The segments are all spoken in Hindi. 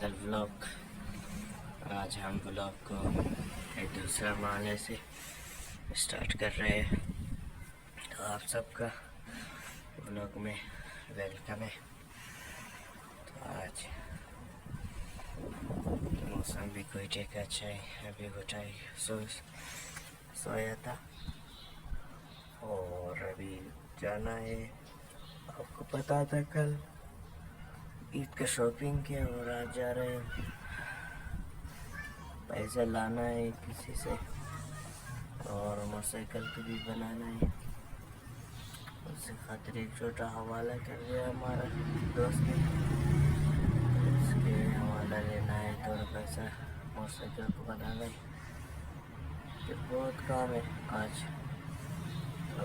Special vlog. आज हम व्लॉग को एक दूसरा मामले से स्टार्ट कर रहे हैं, तो आप सबका व्लॉग में वेलकम है। तो आज मौसम भी कोई ठीक अच्छा है, अभी उठाई सोया था और अभी जाना है। आपको पता था कल ईद का शॉपिंग किया और आज जा रहे हैं, पैसा लाना है किसी से और मोटरसाइकिल को भी बनाना है। उससे खातिर एक छोटा हवाला कर दिया हमारा दोस्त ने, उसके हवाला लेना है, थोड़ा पैसा मोटरसाइकिल को बनाना है। तो बहुत काम है आज, तो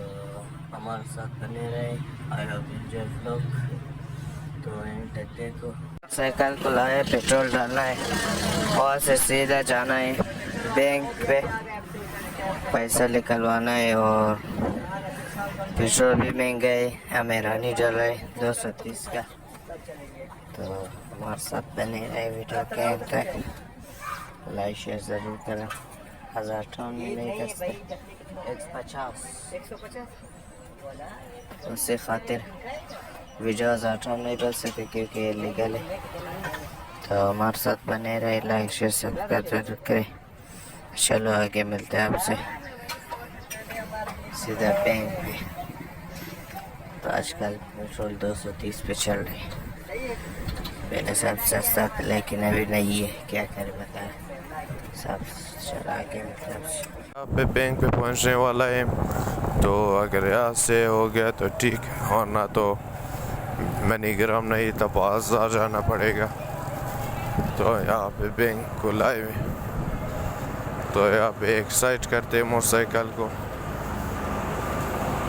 हमारे साथ बने रहे। I hope you enjoy vlog. तो देखो, साइकिल को लाए, पेट्रोल डालना है, वहाँ से सीधा जाना है बैंक पे, पैसा निकलवाना है। और पेट्रोल भी महंगा है, हमें रानी डल रहा है 230 का। तो हमारे साथ बने रहे वीडियो के अंत तक। लाइक शेयर ज़रूर करें। 1000 टाउन नहीं कर सकते, 150 उससे खातिर वीडियो 1000 टाउन नहीं डाल सकते क्योंकि ये लीगल है। तो हमारे साथ बने रहे, लाइक शेयर सब्सक्राइब जरूर करें। चलो आगे मिलते हैं आपसे सीधा बैंक पे। तो आजकल पेट्रोल 230 पे चल रही है, पहले सब सस्ता था लेकिन अभी नहीं है, क्या करें बताएं सब। चलो आगे मिलते हैं आपसे। यहाँ पे बैंक पे पहुँचने वाला है, तो अगर यहाँ से हो गया तो ठीक है, और ना तो मनीग्राम नहीं तो बाजार जाना पड़ेगा। तो यहाँ पे बैंक को लाए हुए, तो यहाँ पे एक साइड करते हैं मोटरसाइकिल को।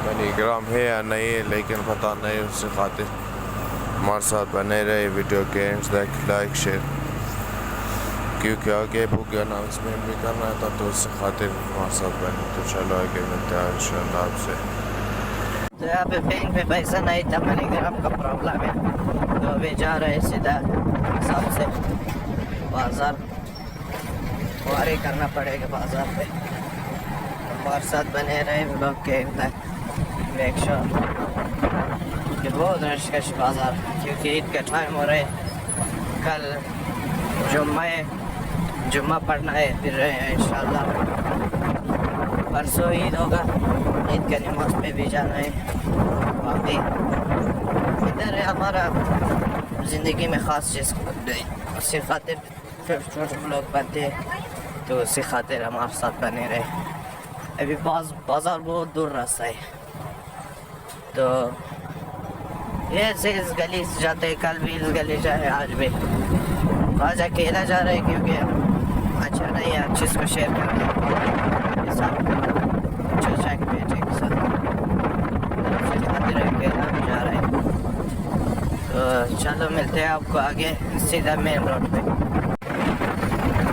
मनीग्राम है या नहीं है लेकिन पता नहीं, उससे खातिर हमारे साथ बने रहे वीडियो के एंड तक। लाइक शेयर, क्योंकि आगे बुक अनाउंसमेंट भी करना था, तो उससे खातिर हमारे साथ बने। तो चलो आगे मिलते हैं इंशाल्लाह आपसे। तो यहाँ पे बैंक पे पैसा नहीं था, मनीग्राम का प्रॉब्लम है, तो अभी जा रहे सीधा सबसे बाजार, वारी करना पड़ेगा बाजार पे। हमारे साथ बने रहे ब्लॉग के तक। मेक श्योर कि बहुत रश बाजार, क्योंकि ईद का टाइम हो रहा है। कल जुम्मा पढ़ना है, फिर रहे हैं इंशाल्लाह। परसों ईद होगा, ईद का नमाज पे भी जाना है। बाकी इधर है हमारा ज़िंदगी में ख़ास चीज़, उससे खातिर छोटे लोग बनते हैं, तो उससे खातिर हमारे साथ बने रहे। अभी बाज़ार बहुत दूर रास्ता है, तो ये से इस गली से जाते हैं, कल भी इस गली जाए, आज भी। आज अकेला जा रहे हैं क्योंकि अच्छा नहीं है, अच्छे को शेयर करना चाचा के बेटे के साथ, अकेला भी जा रहे हैं। तो चलो मिलते हैं आपको आगे सीधा मेन रोड पे।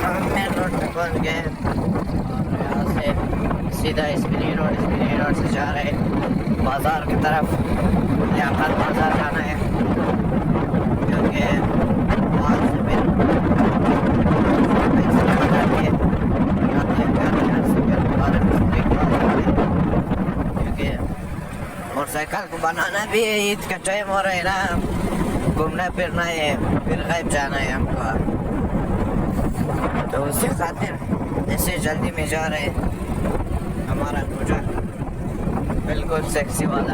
हम मेन रोड पे पहुंच गए और यहाँ से सीधा स्क्रीन रोड से जा रहे हैं बाज़ार की तरफ। यहाँ पर बाज़ार जाना है क्योंकि वहाँ से फिर मोटरसाइकिल को बनाना भी है, ईद का टाइम हो रहा है ना, घूमना फिरना है, फिर गायब जाना है हमको, तो उससे खातिर ऐसे जल्दी में जा रहे हैं। हमारा पूजा बिल्कुल सेक्सी वाला,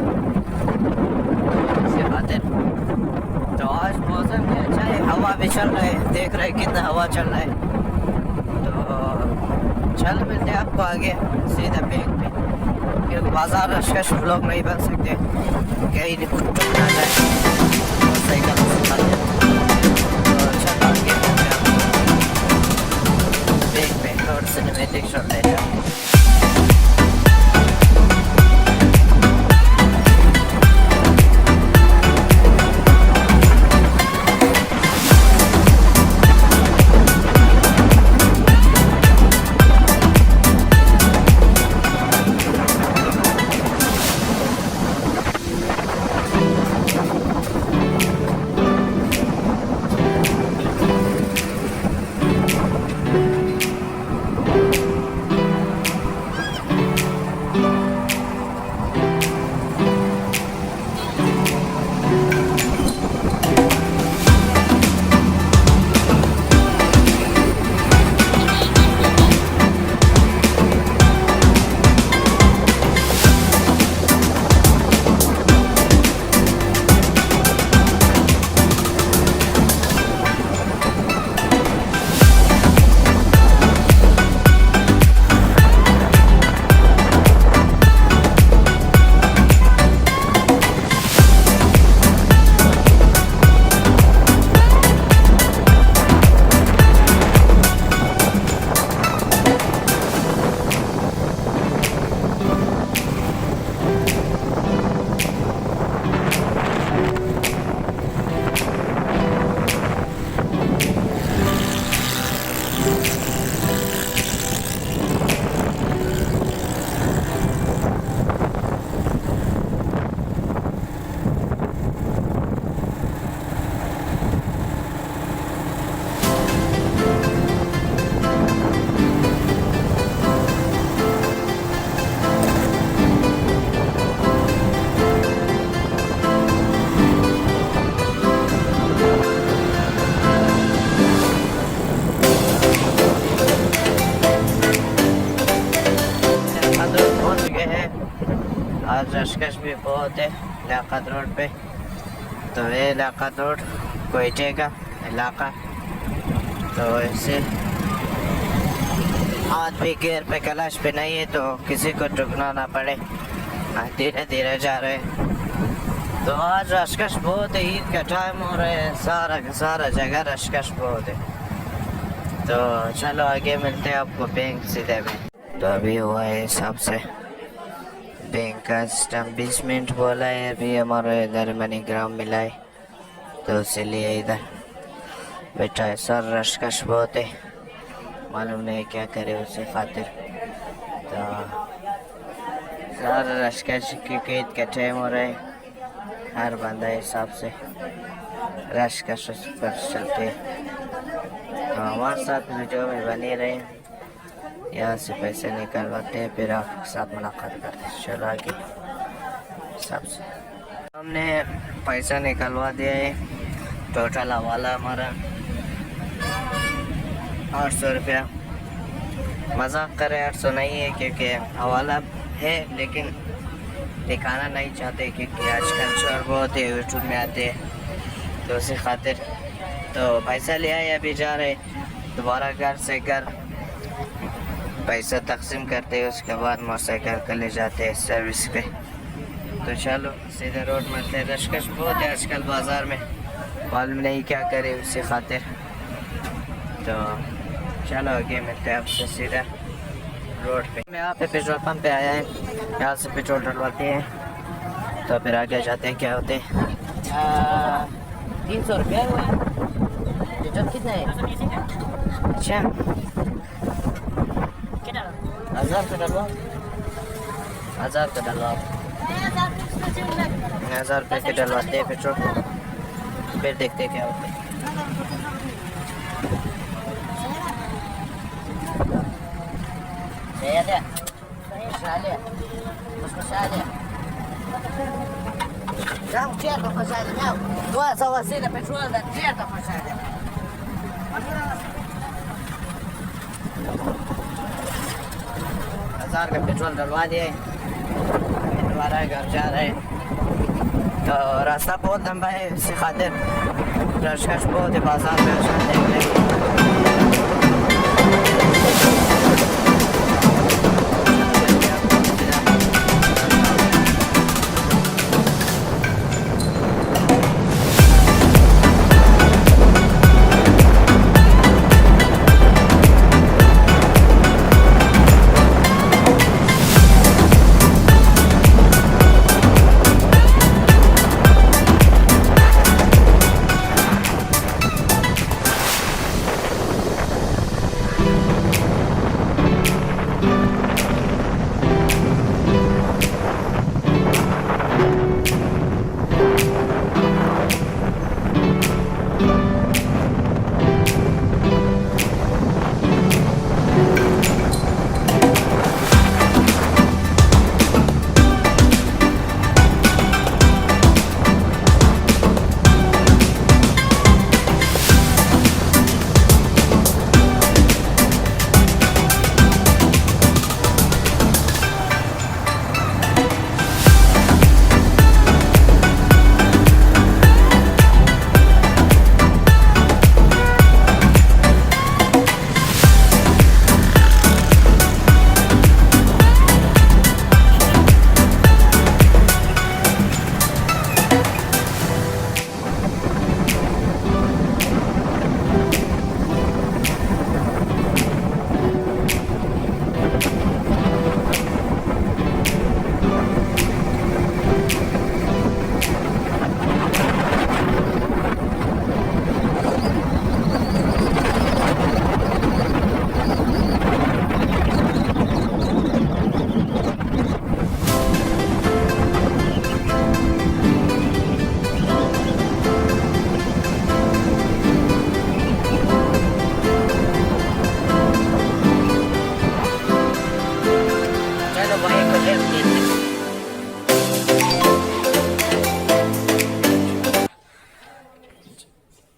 उससे खातिर। तो आज मौसम भी अच्छा है, हवा भी चल रहा है, देख रहे कितना हवा चल रहा है। तो चल मिलते हैं आपको आगे सीधा बैंक पे, क्योंकि बाजार रश व्लॉग नहीं बन सकते, कहीं ना जाए साइकिल से खाते। तो चल आगे बैंक पे रोड सिनेमेटिक शॉट लेते हैं। आज रशकश भी बहुत है लियाकत रोड पे। तो ये लियाकत रोड कोयटे का इलाका, तो ऐसे हाथ भी गियर पे कलश पे नहीं है तो किसी को रुकना ना पड़े, धीरे धीरे जा रहे हैं। तो आज रशकश बहुत है, ईद का टाइम हो रहा है, सारा का सारा जगह रशकश बहुत है। तो चलो आगे मिलते हैं आपको बैंक सीधे में। तो अभी हुआ है हिसाब से बैंक का सिस्टम 20 मिनट बोला है, अभी हमारे इधर मनीग्राम मिला है तो इसीलिए इधर बैठा है। सर रशकश बहुत है, मालूम नहीं क्या करे उसे खातिर। तो सर रशकश क्योंकि ईद का टाइम हो रहा है, हर बंदा हिसाब से रशकश पर चलते हैं। तो हमारे साथ वीडियो में बने रहे, यहाँ से पैसे निकलवाते हैं फिर आपके साथ मुलाकात करते हैं। चलो आगे हिसाब से हमने पैसा निकलवा दिया है, टोटल हवाला हमारा 800 रुपया। मजाक करें 800 नहीं है क्योंकि हवाला है, लेकिन दिखाना नहीं चाहते क्योंकि आजकल चोर बहुत है यूट्यूब में आते हैं, तो उसी खातिर तो पैसा ले आए। अभी जा रहे दोबारा घर से घर पैसा तकसीम करते हैं, उसके बाद मोटरसाइकिल कर ले जाते हैं सर्विस पे। तो चलो सीधे रोड में थे, रशकश बहुत है आजकल बाज़ार में, मालूम नहीं क्या करे उसी खातिर। तो चलो आगे मिलते हैं आपसे सीधा रोड पे। मैं यहाँ पे पेट्रोल पंप पे आया है, यहाँ से पेट्रोल डलवाते हैं तो फिर आगे जाते हैं क्या होते हैं। 300 रुपया हुआ है, पेट्रोल कितना है? अच्छा 1000 का डलवा, 1000 का डलवा, 1000 रुपये के डलवाते हैं पेट्रोल, फिर देखते हैं क्या होता है। हजार का पेट्रोल डलवा दिए, दोबारा घर जा रहे हैं। तो रास्ता बहुत लंबा है, इसी खातिर रशकश बहुत है बाजार में, देखने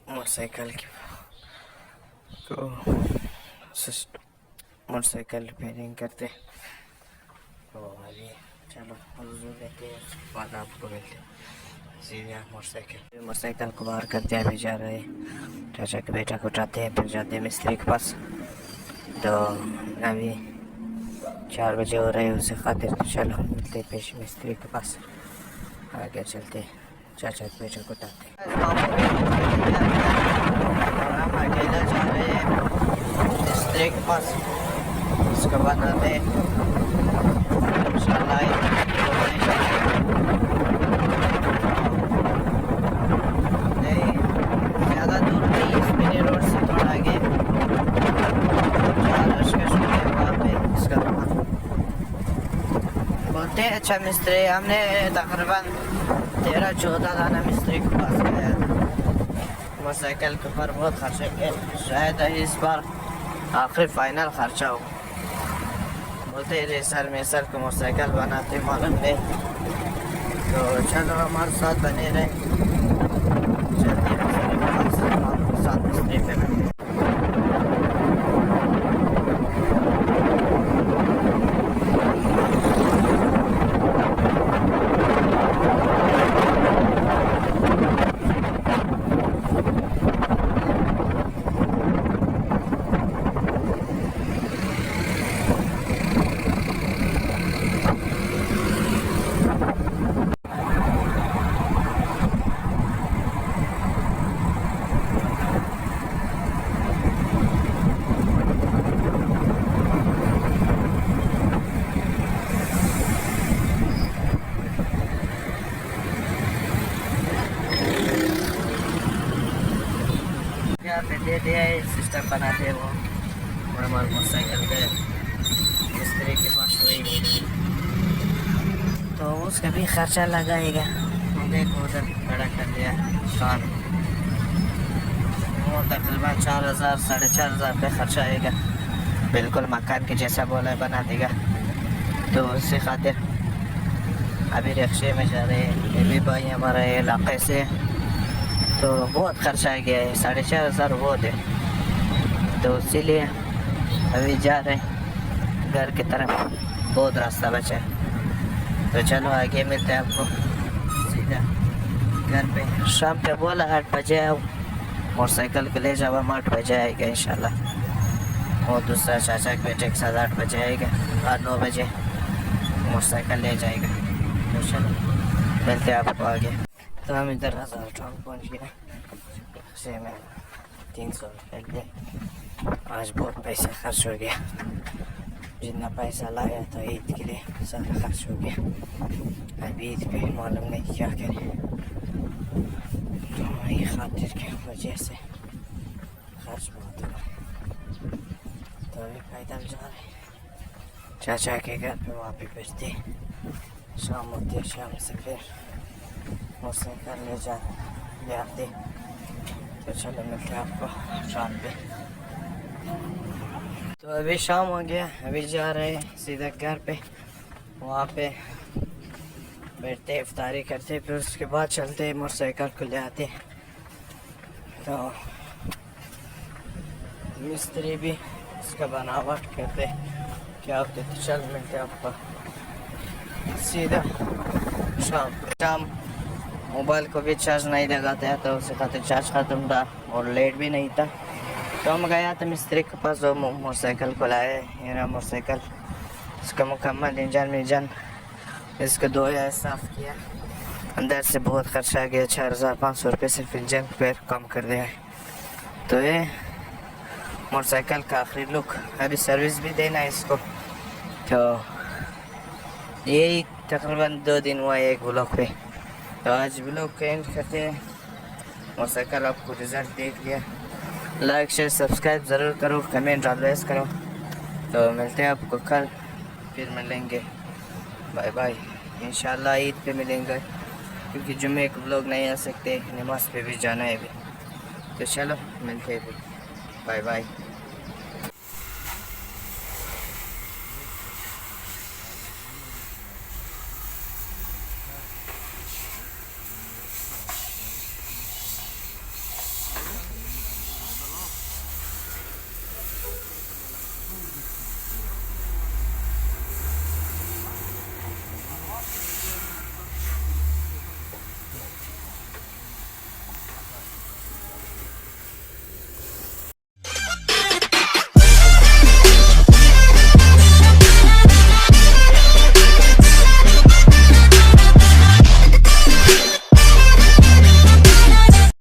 मोटरसाइकिल की तो मोटरसाइकिल रिपेयरिंग करते। तो अभी चलो वज़ू लेते हैं, उसके बाद आपको मिलते हैं सीधे मोटरसाइकिल को बाहर करते हैं। अभी जा रहे हैं चाचा के बेटा को उठाते हैं, फिर जाते हैं मिस्त्री के पास। तो अभी 4 बजे हो रहे हैं उसे खातिर। तो चलो मिलते हैं पेश मिस्त्री के पास, आगे चलते हैं चाचा के बेटा को उठाते हैं। हम अकेला जा रहे हैं मिस्त्री के पास, उसके बाद आते हैं इंशाल्लाह। नहीं ज़्यादा दूर नहीं, इस मिनी रोड से थोड़ा आगे वहाँ पे इसका बोलते हैं। अच्छा मिस्त्री, हमने तकरीबन 13-14 दाना मिस्त्री के पास गया था। मोटरसाइकिल के ऊपर बहुत खर्चा किया, शायद इस बार आखिरी फाइनल खर्चा हो। बोलते हैं रेसर मेसर को मोटरसाइकिल बनाते मालूम नहीं। तो चलो हमारे साथ बने रहे, चलते हैं साथ मिस्त्री पे। दे दिया है, सिस्टम बनाते हैं वो नॉर्मल मोटरसाइकिल पे मिस्त्री के पास वही, तो उसका भी खर्चा लगाएगा। देखो उधर खड़ा कर दिया दुकान, वो तकरीबन 4,000 4,500 रुपये खर्चा आएगा। बिल्कुल मकान के जैसा बोला बना देगा। तो उससे खातिर अभी रिक्शे में जा रहे हैं। ये भी भाई हमारे इलाके से, तो बहुत खर्चा आ गया है, 4,500 बहुत है। तो इसीलिए अभी जा रहे हैं घर की तरफ, बहुत रास्ता बचा है। तो चलो आगे मिलते हैं आपको सीधा घर पे। शाम पे बोला 8 बजे आओ, मोटरसाइकिल को ले जाओ, हम 8 बजे आएगा इंशाल्लाह। वो दूसरा चाचा के बेटे के साथ 8 बजे आएगा और 9 बजे मोटरसाइकिल ले जाएगा। तो चलो मिलते हैं आपको आगे। तो हम इधर 1000 टाउन पहुँच गए से में 300 रुपये दिए। आज बहुत पैसा खर्च हो गया, जितना पैसा लाया था ईद के लिए सारा खर्च हो गया। अभी ईद पे मालूम नहीं क्या करें, तो वही खातिर की वजह से खर्च बहुत हुआ। तो अभी पैदल जा रहे चाचा के घर पे, वहाँ पे बैठते शाम होती है, शाम से फिर मोटरसाइकिल ले आते। तो चलो मिलते हैं आपको शाम पे। तो अभी शाम हो गया, अभी जा रहे हैं सीधा घर पे, वहाँ पे बैठते इफ्तारी करते, फिर उसके बाद चलते मोटरसाइकिल को ले आते। तो मिस्त्री भी इसका बनावट करते क्या होते। तो चल मिलते हैं आपको सीधा शाम। मोबाइल को भी चार्ज नहीं लगाते हैं, तो उसे खातिर चार्ज ख़त्म था और लाइट भी नहीं था। तो हम गया था मिस्त्री के पास, वो मोटरसाइकिल को लाए। मेरा मोटरसाइकिल इसका मुकम्मल इंजन इसको धोया, साफ़ किया, अंदर से बहुत खर्चा आ गया। 4,500 रुपये सिर्फ इंजन पे कम कर दिया है। तो ये मोटरसाइकिल का आखिरी लुक, अभी सर्विस भी देना है इसको। तो यही तकरीबन 2 दिन हुआ एक ब्लॉक पे। तो आज ब्लॉग का एंड करते हैं। मोटरसाइकिल आपको रिज़ल्ट देख लिया, लाइक शेयर सब्सक्राइब ज़रूर करो, कमेंट ऑलवेज करो। तो मिलते हैं आपको कल, फिर मिलेंगे, बाय बाय। इंशाल्लाह ईद पे मिलेंगे, क्योंकि जुम्मे को ब्लॉग नहीं आ सकते, नमाज पे भी जाना है अभी। तो चलो मिलते हैं, बाय बाय।